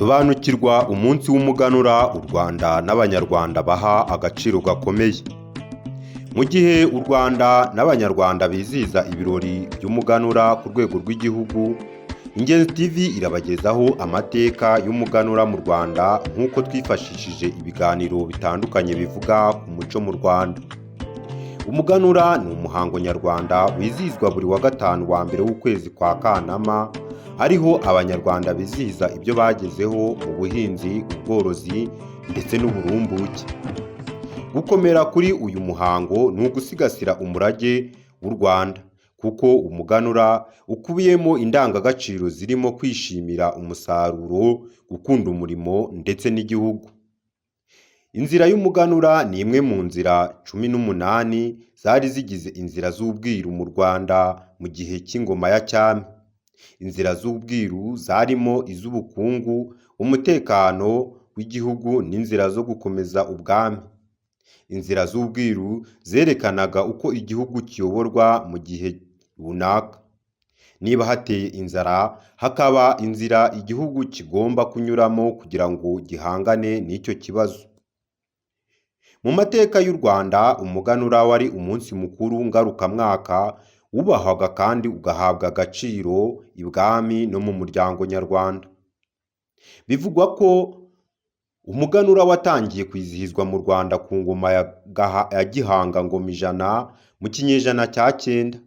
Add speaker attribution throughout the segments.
Speaker 1: Sobanukirwa umunsi w'umuganura u Rwanda n'Abanyarwanda baha agaciro gakomeye. Mu gihe u Rwanda n'Abanyarwanda bizihiza ibirori by'umuganura ku rwego rw'igihugu, Ingenzi TV irabagezaho amateka y'umuganura mu Rwanda nk'uko twifashishije ibiganiro bitandukanye bivuga ku muco mu Rwanda. Umuganura ni umuhango nyarwanda wizihizwa buri wa gatanu wa mbere w'ukwezi kwa Kanama, hariho Abanyarwanda bizihiza ibyo bagezeho mu buhinzi, ubworozi ndetse n'uburumbuke. Gukomera kuri uyu muhango ni ugusigasira umurage w'u Rwanda, kuko umuganura ukubiyemo indangagaciro zirimo kwishimira umusaruro, gukunda umurimo ndetse n'igihugu. Inzira y'umuganura ni imwe mu nzira 18 zari zigize inzira z'ubwiru mu Rwanda mu gihe cy'ingoma ya cyami. Inzira z'ubwiru zarimo iz'ubukungu, umutekano w'igihugu n'inzira zo gukomeza ubwami. Inzira z'ubwiru zerekanaga uko igihugu kiyoborwa mu gihe runaka. Niba hateye inzara, hakaba inzira igihugu kigomba kunyuramo kugira ngo gihangane n'icyo kibazo. Mu mateka y'u Rwanda, umuganura wari umunsi mukuru ngarukamwaka wubahwaga kandi ugahabwa agaciro ibwami no mu muryango nyarwanda. Bivugwa ko umuganura watangiye kwizihizwa mu Rwanda ku ngoma ya Gihanga Ngoma ijana mu kinyejana cya 9,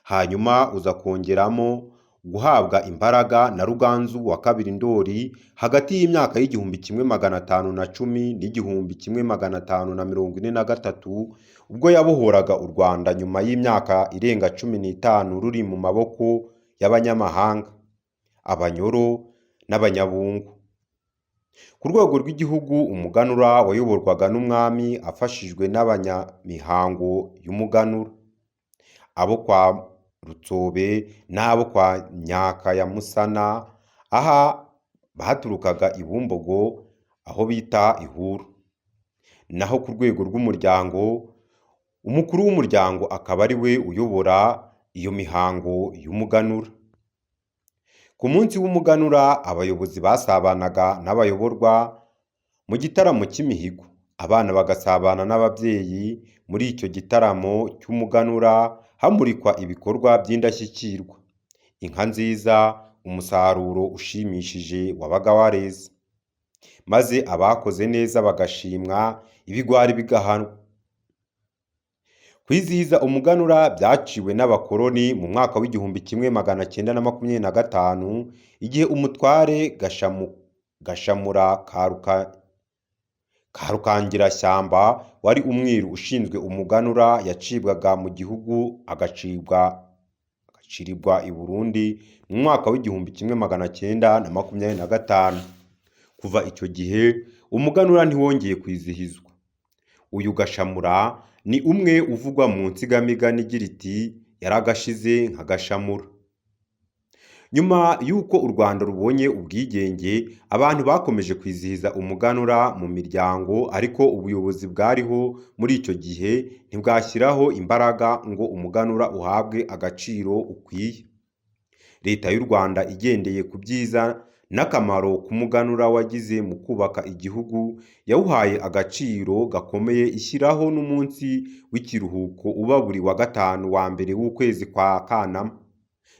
Speaker 1: hanyuma uza kongeramo guhabwa imbaraga na Ruganzu wa kabiri Ndoli hagati y'imyaka y'1510 n'1543, ubwo yabohoraga u Rwanda nyuma y'imyaka irenga 15 ruri mu maboko y'abanyamahanga, Abanyoro n'Abanyabungo. Ku rwego rw'igihugu, umuganura wayoborwaga n'umwami afashijwe n'abanyamihango y'umuganura, abo kwa Rutsobe n'abo kwa Nyaka ya Musana, aha baturukaga i Bumbogo aho bita Ihuru. Naho ku rwego rw'umuryango, umukuru w'umuryango akaba ari we uyobora iyo mihango y'umuganura. Ku munsi w'umuganura, abayobozi basabanaga n'abayoborwa mu gitaramo cy'imihigo, abana bagasabana n'ababyeyi. Muri icyo gitaramo cy'umuganura hamurikwa ibikorwa by'indashyikirwa, inka nziza, umusaruro ushimishije wabaga wareze, maze abakoze neza bagashimwa, ibigwari bigahanwa. Kwizihiza umuganura byaciwe n'abakoloni mu mwaka w'1925, igihe umutware Gashamura ka Rukangirashyamba wari umwiru ushinzwe umuganura yacibwaga mu gihugu agacirirwa i Burundi mu mwaka w'1925. Kuva icyo gihe umuganura ntiwongeye kwizihizwa. Uyu Gashamura ni umwe uvugwa mu nsigamigani igira iti yaragashize nka Gashamura. Nyuma y'uko u Rwanda rubonye ubwigenge, abantu bakomeje kwizihiza umuganura mu miryango, ariko ubuyobozi bwariho muri icyo gihe ntibwashyiraho imbaraga ngo umuganura uhabwe agaciro ukwiye. Leta y'u Rwanda igendeye ku byiza n'akamaro k'umuganura wagize mu kubaka igihugu, yawuhaye agaciro gakomeye, ishyiraho n'umunsi w'ikiruhuko uba buri wa gatanu wa mbere w'ukwezi kwa Kanama.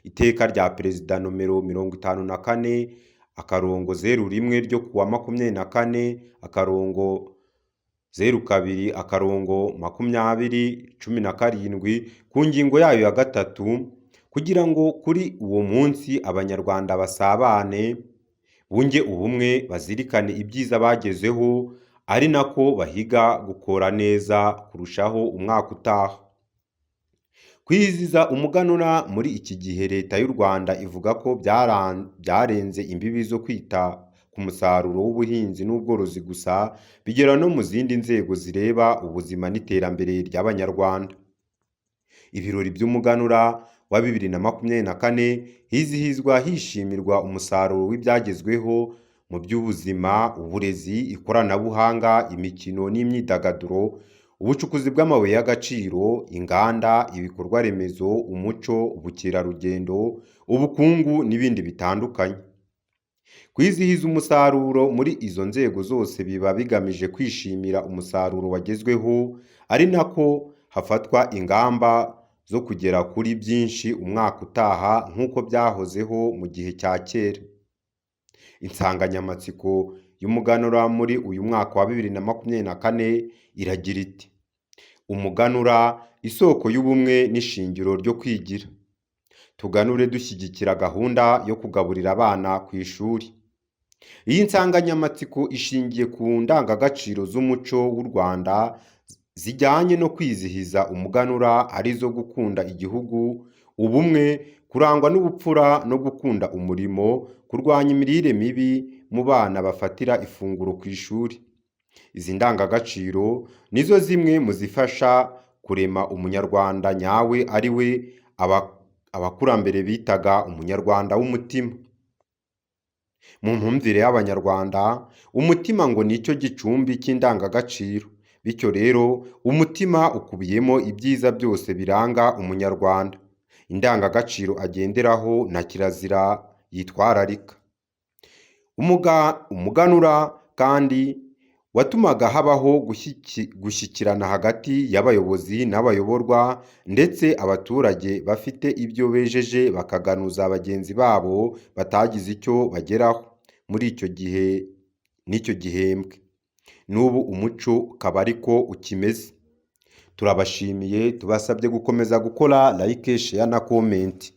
Speaker 1: Iteka rya Perezida nomero 54/01 ryo kuwa 24/02/2017 ku ngingo yayo ya 3, kugira ngo kuri uwo munsi Abanyarwanda basabane, bunge ubumwe, bazirikane ibyiza bagezeho, ari nako bahiga gukora neza kurushaho umwaka utaha. Kwizihiza umuganura muri iki gihe, Leta y'u Rwanda ivuga ko byarenze imbibi zo kwita ku musaruro w'ubuhinzi n'ubworozi gusa, bigera no mu zindi nzego zireba ubuzima n'iterambere ry'Abanyarwanda. Ibirori by'umuganura wa 2024 hizihizwa hishimirwa umusaruro w'ibyagezweho mu by'ubuzima, uburezi, ikoranabuhanga, imikino n'imyidagaduro, ubucukuzi bw'amabuye y'agaciro, inganda, ibikorwa remezo, umuco, ubukerarugendo, ubukungu n'ibindi bitandukanye. Kwizihiza umusaruro muri izo nzego zose biba bigamije kwishimira umusaruro wagezweho, ari nako hafatwa ingamba zo kugera kuri byinshi umwaka utaha nk'uko byahozeho mu gihe cya kera. Insanganyamatsiko y'umuganura muri uyu mwaka wa 2024 iragira iti: umuganura, isoko y'ubumwe n'ishingiro ryo kwigira. Tuganure dushyigikira gahunda yo kugaburira abana ku ishuri. Iyi nsanganyamatsiko ishingiye ku ndangagaciro z'umuco w'u Rwanda zijyanye no kwizihiza umuganura, arizo gukunda igihugu, ubumwe, kurangwa n'ubupfura no gukunda umurimo, kurwanya imirire mibi mu bana bafatira ifunguro ku ishuri. Izi ndangagaciro nizo zimwe mu zifasha kurema umunyarwanda nyawe, ari we abakurambere bitaga umunyarwanda w'umutima. Mu mvumvire y'Abanyarwanda, umutima ngo nicyo gicumbi cy'indangagaciro. Bityo rero umutima ukubiyemo ibyiza byose biranga umunyarwanda, indangagaciro agenderaho na kirazira yitwararika. Umuganura kandi watumaga habaho gushyikirana hagati y'abayobozi n'abayoborwa, ndetse abaturage bafite ibyo bejeje bakaganuza bagenzi babo batagize icyo bageraho muri icyo gihe n'icyo gihembwe. N'ubu umuco ukaba ariko ukimeze. Turabashimiye, tubasabye gukomeza gukora like, share na comment.